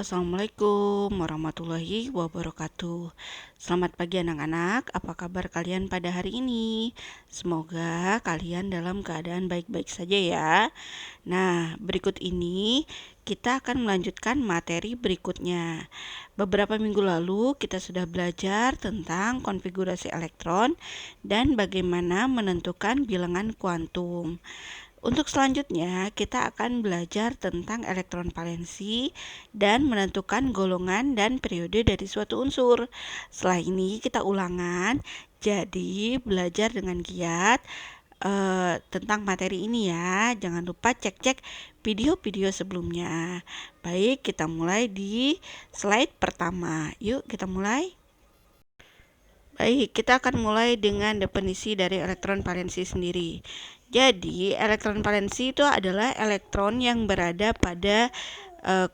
Assalamualaikum warahmatullahi wabarakatuh. Selamat pagi anak-anak, apa kabar kalian pada hari ini? Semoga kalian dalam keadaan baik-baik saja ya. Nah, berikut ini kita akan melanjutkan materi berikutnya. Beberapa minggu lalu kita sudah belajar tentang konfigurasi elektron dan bagaimana menentukan bilangan kuantum. Untuk selanjutnya, kita akan belajar tentang elektron valensi dan menentukan golongan dan periode dari suatu unsur. Setelah ini kita ulangan, jadi belajar dengan giat tentang materi ini ya. Jangan lupa cek-cek video-video sebelumnya. Baik, kita mulai di slide pertama. Yuk, kita mulai. Baik, kita akan mulai dengan definisi dari elektron valensi sendiri. Jadi, elektron valensi itu adalah elektron yang berada pada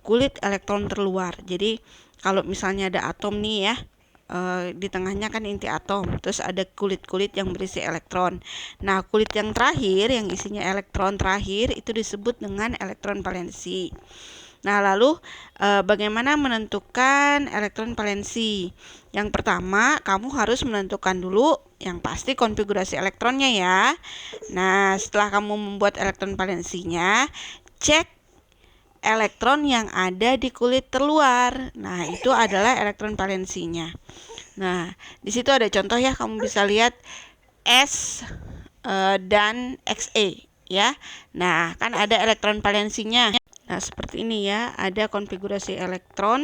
kulit elektron terluar. Jadi, kalau misalnya ada atom nih ya, di tengahnya kan inti atom, terus ada kulit-kulit yang berisi elektron. Nah, kulit yang terakhir, yang isinya elektron terakhir, itu disebut dengan elektron valensi. Nah, lalu bagaimana menentukan elektron valensi? Yang pertama, kamu harus menentukan dulu yang pasti konfigurasi elektronnya ya. Nah, setelah kamu membuat elektron valensinya, cek elektron yang ada di kulit terluar. Nah, itu adalah elektron valensinya. Nah, di situ ada contoh ya, kamu bisa lihat S dan Xe ya. Nah, kan ada elektron valensinya. Nah, seperti ini ya, ada konfigurasi elektron.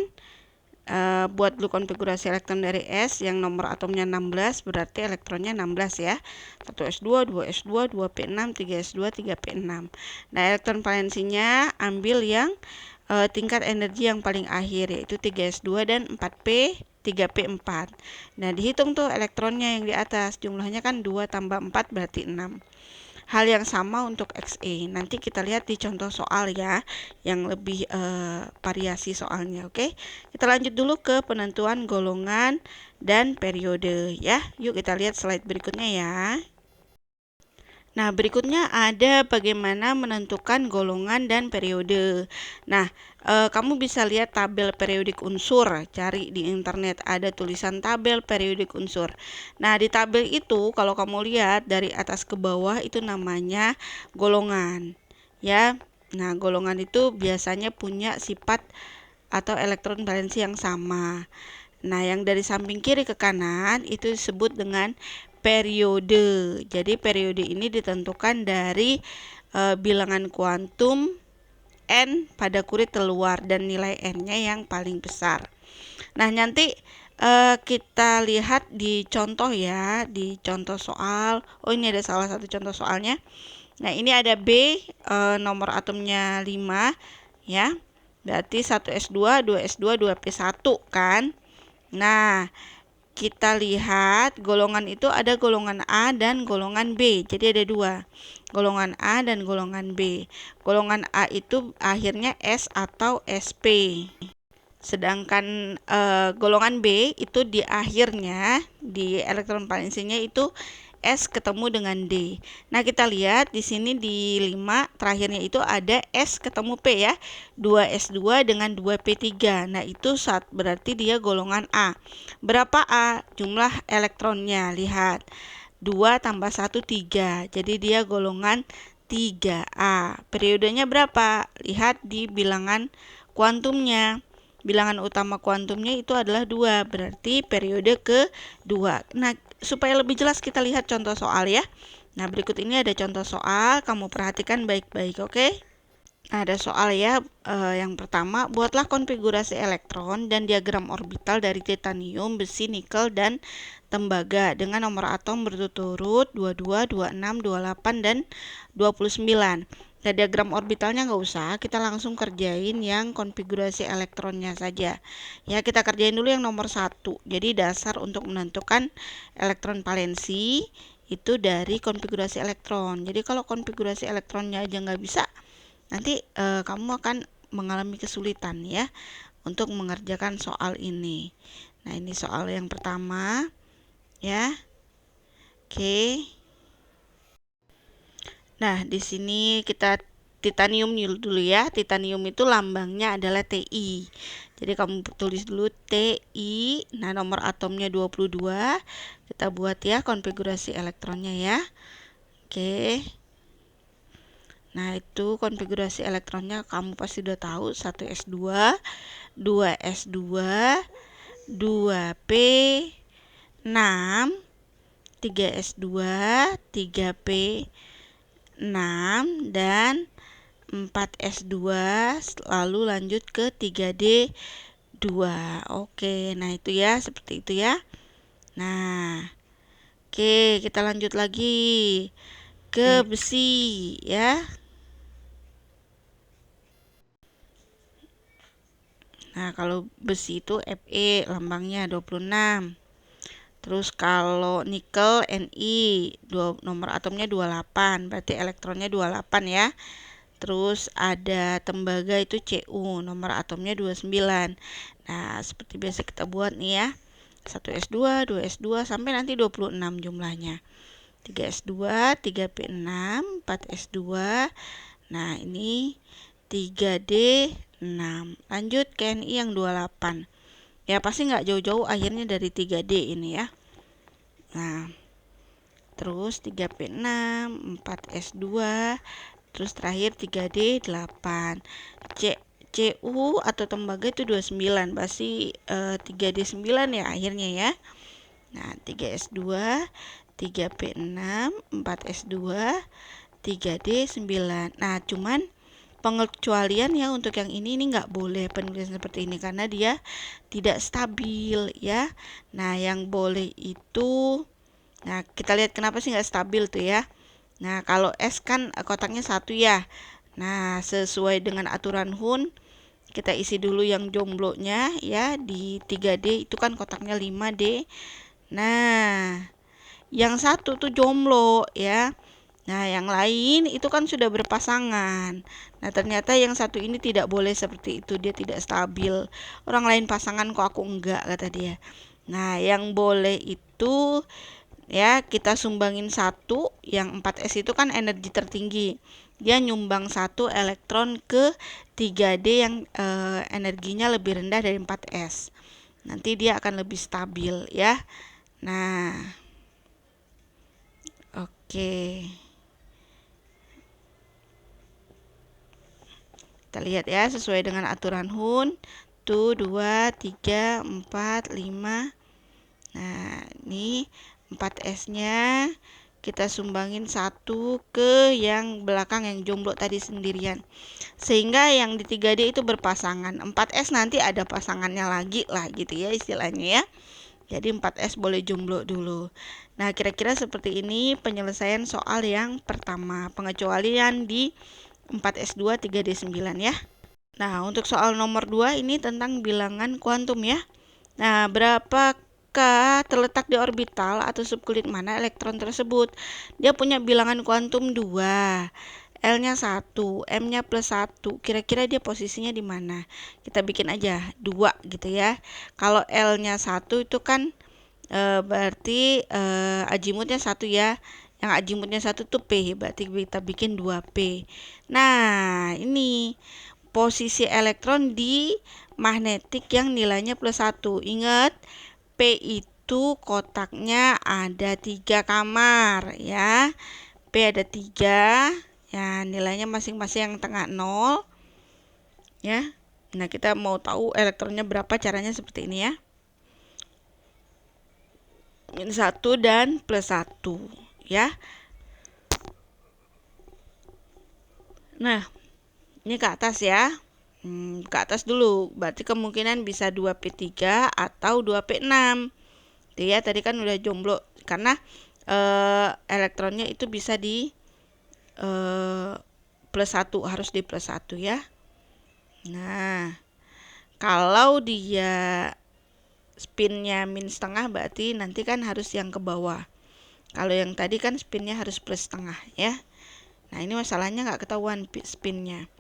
Buat dulu konfigurasi elektron dari S yang nomor atomnya 16, berarti elektronnya 16 ya. 1s2, 2s2, 2p6, 3s2, 3p6. Nah, elektron valensinya ambil yang tingkat energi yang paling akhir, yaitu 3s2 dan 4p, 3p4. Nah, dihitung tuh elektronnya yang di atas, jumlahnya kan 2 tambah 4 berarti 6. Hal yang sama untuk Xe. Nanti kita lihat di contoh soal ya, yang lebih variasi soalnya, oke? Kita lanjut dulu ke penentuan golongan dan periode ya. Yuk kita lihat slide berikutnya ya. Nah, berikutnya ada bagaimana menentukan golongan dan periode. Nah, kamu bisa lihat tabel periodik unsur, cari di internet ada tulisan tabel periodik unsur. Nah, di tabel itu kalau kamu lihat dari atas ke bawah itu namanya golongan. Ya. Nah, golongan itu biasanya punya sifat atau elektron valensi yang sama. Nah, yang dari samping kiri ke kanan itu disebut dengan periode. Jadi periode ini ditentukan dari bilangan kuantum N pada kulit terluar dan nilai N-nya yang paling besar. Nah, nanti kita lihat di contoh ya, di contoh soal. Oh, ini ada salah satu contoh soalnya. Nah, ini ada B, nomor atomnya 5 ya. Berarti 1s2, 2s2, 2p1 kan. Nah, kita lihat golongan itu ada golongan A dan golongan B. Jadi ada dua, golongan A dan golongan B. Golongan A itu akhirnya S atau SP. Sedangkan golongan B itu di akhirnya, di elektron valensinya itu S ketemu dengan D. Nah, kita lihat di sini di 5 terakhirnya itu ada S ketemu P ya. 2S2 dengan 2P3. Nah, itu berarti dia golongan A. Berapa A? Jumlah elektronnya. Lihat. 2 tambah 1, 3. Jadi dia golongan 3A. Periodenya berapa? Lihat di bilangan kuantumnya. Bilangan utama kuantumnya itu adalah 2, berarti periode ke-2. Nah, supaya lebih jelas kita lihat contoh soal ya. Nah, berikut ini ada contoh soal, kamu perhatikan baik-baik, oke? Nah, ada soal ya, yang pertama, buatlah konfigurasi elektron dan diagram orbital dari titanium, besi, nikel, dan tembaga dengan nomor atom berturut-turut 22, 26, 28, dan 29. Nah, diagram orbitalnya nggak usah, kita langsung kerjain yang konfigurasi elektronnya saja. Ya, kita kerjain dulu yang nomor 1. Jadi dasar untuk menentukan elektron valensi itu dari konfigurasi elektron. Jadi kalau konfigurasi elektronnya aja nggak bisa, nanti kamu akan mengalami kesulitan ya untuk mengerjakan soal ini. Nah, ini soal yang pertama ya. Oke. Nah, di sini kita titanium dulu ya. Titanium itu lambangnya adalah Ti. Jadi kamu tulis dulu Ti, nah nomor atomnya 22. Kita buat ya konfigurasi elektronnya ya. Oke. Nah, itu konfigurasi elektronnya kamu pasti udah tahu. 1s2, 2s2, 2p, 6, 3s2, 3p, 6, dan 4s2, lalu lanjut ke 3d2. Oke, nah itu ya, seperti itu ya. Nah, oke, kita lanjut lagi ke besi ya. Nah, kalau besi itu Fe lambangnya 26. Terus kalau nikel Ni, nomor atomnya 28, berarti elektronnya 28 ya. Terus ada tembaga itu Cu, nomor atomnya 29. Nah, seperti biasa kita buat nih ya. 1s2, 2s2 sampai nanti 26 jumlahnya. 3s2, 3p6, 4s2. Nah, ini 3d6. Lanjut ke Ni yang 28. Ya pasti nggak jauh-jauh akhirnya dari 3D ini ya. Nah, terus 3P6, 4S2, terus terakhir 3D8. Cu atau tembaga itu 29, pasti 3D9 ya akhirnya ya. Nah, 3S2, 3P6, 4S2, 3D9. Nah, cuman pengecualian ya untuk yang ini nggak boleh penulisan seperti ini karena dia tidak stabil ya. Nah, yang boleh itu, nah kita lihat kenapa sih nggak stabil tuh ya. Nah, kalau S kan kotaknya 1 ya. Nah, sesuai dengan aturan Hun, kita isi dulu yang jomblonya ya di 3D itu kan kotaknya 5D. Nah, yang 1 tuh jomblo ya. Nah, yang lain itu kan sudah berpasangan. Nah, ternyata yang satu ini tidak boleh seperti itu, dia tidak stabil. Orang lain pasangan kok aku enggak, kata dia. Nah, yang boleh itu ya kita sumbangin 1, yang 4s itu kan energi tertinggi. Dia nyumbang 1 elektron ke 3D yang energinya lebih rendah dari 4s. Nanti dia akan lebih stabil ya. Nah, oke. Kita lihat ya sesuai dengan aturan Hun. Tuh 2, 3, 4, 5. Nah, ini 4S-nya kita sumbangin 1 ke yang belakang yang jomblo tadi sendirian. Sehingga yang di 3D itu berpasangan. 4S nanti ada pasangannya lagi lah gitu ya istilahnya ya. Jadi 4S boleh jomblo dulu. Nah, kira-kira seperti ini penyelesaian soal yang pertama. Pengecualian di 4S2 3D9 ya. Nah, untuk soal nomor 2 ini tentang bilangan kuantum ya. Nah, berapakah terletak di orbital atau subkulit mana elektron tersebut? Dia punya bilangan kuantum 2. L-nya 1, M-nya +1. Kira-kira dia posisinya di mana? Kita bikin aja 2 gitu ya. Kalau L-nya 1 itu kan berarti azimutnya 1 ya. Yang azimutnya 1 tuh P, berarti kita bikin 2P. Nah, ini posisi elektron di magnetik yang nilainya +1. Ingat, P itu kotaknya ada 3 kamar ya. P ada 3. Ya, nilainya masing-masing yang tengah 0. Ya. Nah, kita mau tahu elektronnya berapa, caranya seperti ini ya. -1 dan +1 ya. Nah, ini ke atas ya. Ke atas dulu. Berarti kemungkinan bisa 2P3 atau 2P6. Itu ya, tadi kan udah jomblo karena elektronnya itu bisa di +1, harus di +1 ya. Nah, kalau dia spinnya -setengah berarti nanti kan harus yang ke bawah. Kalau yang tadi kan spinnya harus +setengah ya. Nah, ini masalahnya nggak ketahuan spinnya.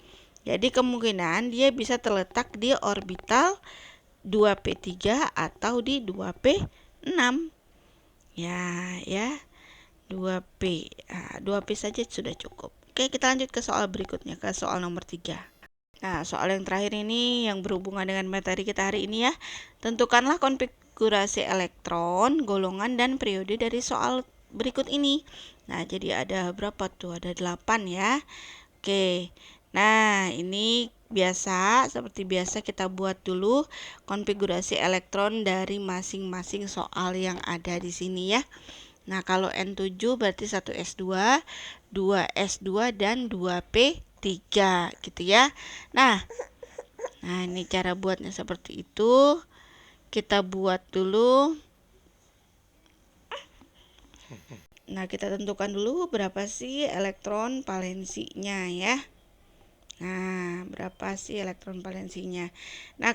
Jadi kemungkinan dia bisa terletak di orbital 2P3 atau di 2P6. Ya, 2P. Nah, 2P saja sudah cukup. Oke, kita lanjut ke soal berikutnya, ke soal nomor 3. Nah, soal yang terakhir ini yang berhubungan dengan materi kita hari ini ya. Tentukanlah konfigurasi elektron, golongan, dan periode dari soal berikut ini. Nah, jadi ada berapa tuh? Ada 8 ya. Oke. Nah, ini seperti biasa kita buat dulu konfigurasi elektron dari masing-masing soal yang ada di sini ya. Nah, kalau N7 berarti 1s2, 2s2, dan 2p3 gitu ya. Nah, ini cara buatnya seperti itu. Kita buat dulu. Nah, kita tentukan dulu berapa sih elektron valensinya ya. Nah, berapa sih elektron valensinya? Nah,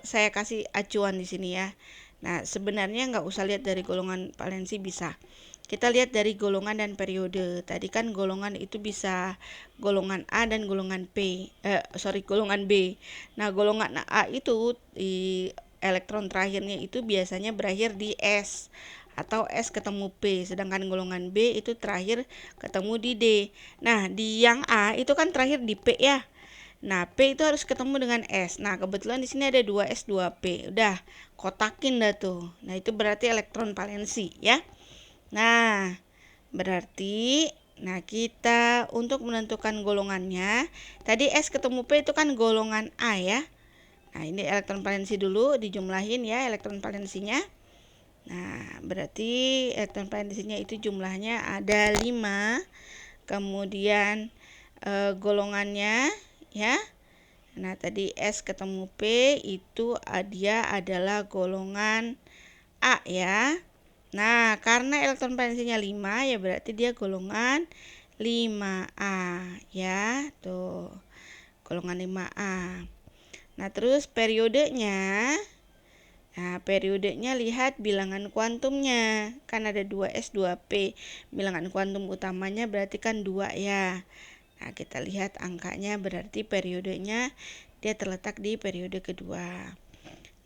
saya kasih acuan di sini ya. Nah, sebenarnya nggak usah lihat dari golongan valensi bisa. Kita lihat dari golongan dan periode. Tadi kan golongan itu bisa golongan A dan golongan golongan B. Nah, golongan A itu di elektron terakhirnya itu biasanya berakhir di S atau S ketemu P, sedangkan golongan B itu terakhir ketemu di D. Nah, di yang A itu kan terakhir di P ya. Nah, P itu harus ketemu dengan S. Nah, kebetulan di sini ada 2S, 2P. Udah, kotakin dah tuh. Nah, itu berarti elektron valensi ya. Nah, berarti kita untuk menentukan golongannya, tadi S ketemu P itu kan golongan A ya. Nah, ini elektron valensi dulu dijumlahin ya elektron valensinya. Nah, berarti elektron valensinya itu jumlahnya ada 5. Kemudian golongannya ya. Nah, tadi S ketemu P itu dia adalah golongan A ya. Nah, karena elektron valensinya 5 ya berarti dia golongan 5A ya. Tuh. Golongan 5A. Nah, terus periodenya. Nah, periodenya lihat bilangan kuantumnya. Kan ada 2S, 2P. Bilangan kuantum utamanya berarti kan 2 ya. Nah, kita lihat angkanya berarti periodenya dia terletak di periode kedua.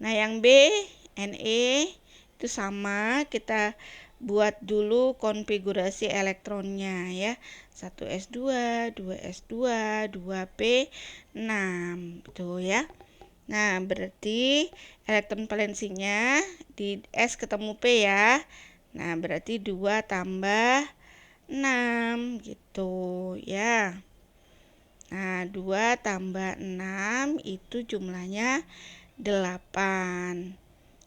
Nah, yang B, Ne itu sama, kita buat dulu konfigurasi elektronnya ya. 1s2, 2s2, 2p6 tuh ya. Nah, berarti elektron valensinya di S ketemu P ya. Nah, berarti 2 tambah 6 gitu ya. Nah, 2 tambah 6 itu jumlahnya 8.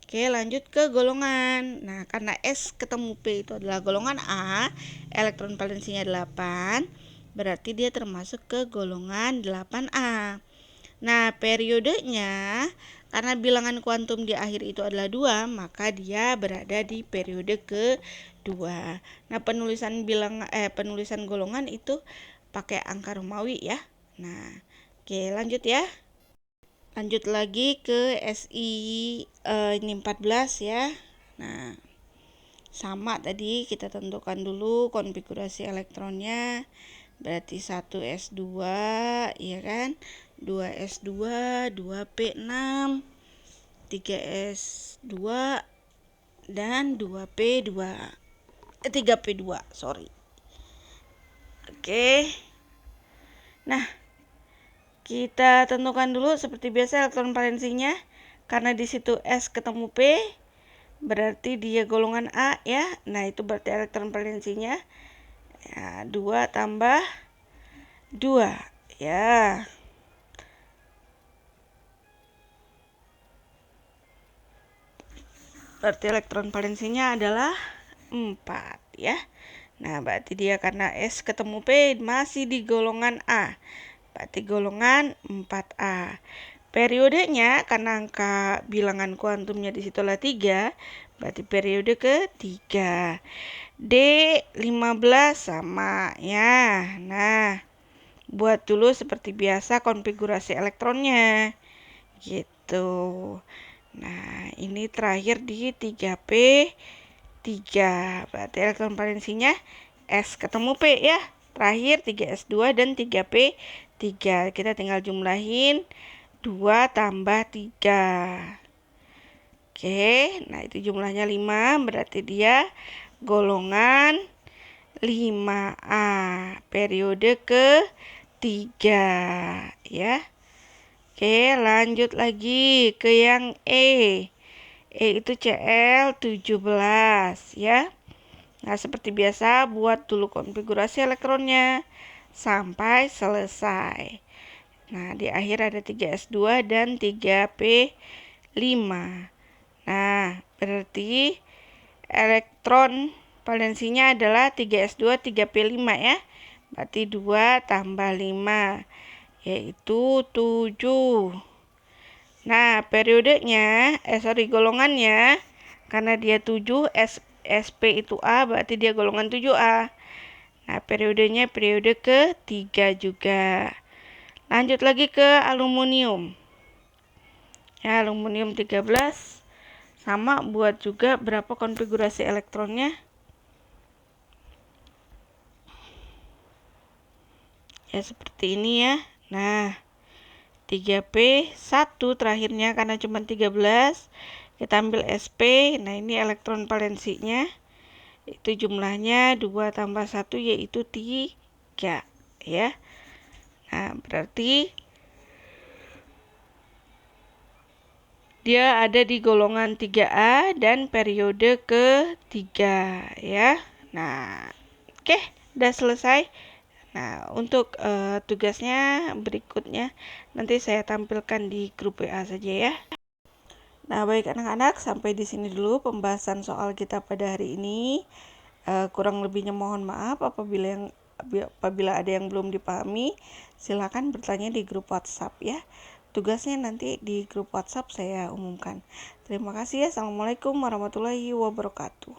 Oke, lanjut ke golongan. Nah, karena S ketemu P itu adalah golongan A, elektron valensinya 8, berarti dia termasuk ke golongan 8A. Nah, periodenya, karena bilangan kuantum di akhir itu adalah 2, maka dia berada di periode kedua. Nah, penulisan golongan itu pakai angka Romawi ya. Nah, oke, lanjut ya. Lanjut lagi ke SI ini 14 ya. Nah, sama tadi kita tentukan dulu konfigurasi elektronnya. Berarti 1s2 ya kan, 2s2, 2p6, 3s2 dan 3p2 sorry. Oke. Nah, kita tentukan dulu seperti biasa elektron valensinya. Karena di situ S ketemu P, berarti dia golongan A ya. Nah, itu berarti elektron valensinya ya, 2 tambah 2 ya. Berarti elektron valensinya adalah 4 ya. Nah, berarti dia karena S ketemu P masih di golongan A. Berarti golongan 4A. Periodenya karena angka bilangan kuantumnya di situlah 3, berarti periode ketiga. D15 sama ya. Nah, buat dulu seperti biasa konfigurasi elektronnya. Gitu. Nah, ini terakhir di 3p3. Berarti elektron valensinya S ketemu P ya. Terakhir 3s2 dan 3p3. Kita tinggal jumlahin 2 tambah 3. Oke, nah itu jumlahnya 5, berarti dia golongan 5A, periode ketiga. 3 ya. Oke, lanjut lagi ke yang E. E itu Cl 17 ya. Nah, seperti biasa buat dulu konfigurasi elektronnya sampai selesai. Nah, di akhir ada 3s2 dan 3p5. Nah, berarti elektron valensinya adalah 3s2 3p5 ya. Berarti 2 tambah 5 yaitu 7. Nah, periodenya golongannya karena dia 7, SP itu A, berarti dia golongan 7A. Nah, periodenya periode ketiga juga. Lanjut lagi ke aluminium. Ya, aluminium 13 sama buat juga berapa konfigurasi elektronnya. Ya, seperti ini ya. Nah, 3p1 terakhirnya karena cuma 13. Kita ambil SP. Nah, ini elektron valensinya. Itu jumlahnya 2 tambah 1 yaitu 3 ya. Nah, berarti dia ada di golongan 3A dan periode ketiga ya. Nah, oke, udah selesai. Nah, untuk tugasnya berikutnya nanti saya tampilkan di grup WA saja ya. Nah, baik anak-anak, sampai di sini dulu pembahasan soal kita pada hari ini. Kurang lebihnya mohon maaf apabila ada yang belum dipahami, silakan bertanya di grup WhatsApp ya. Tugasnya nanti di grup WhatsApp saya umumkan. Terima kasih ya. Assalamualaikum warahmatullahi wabarakatuh.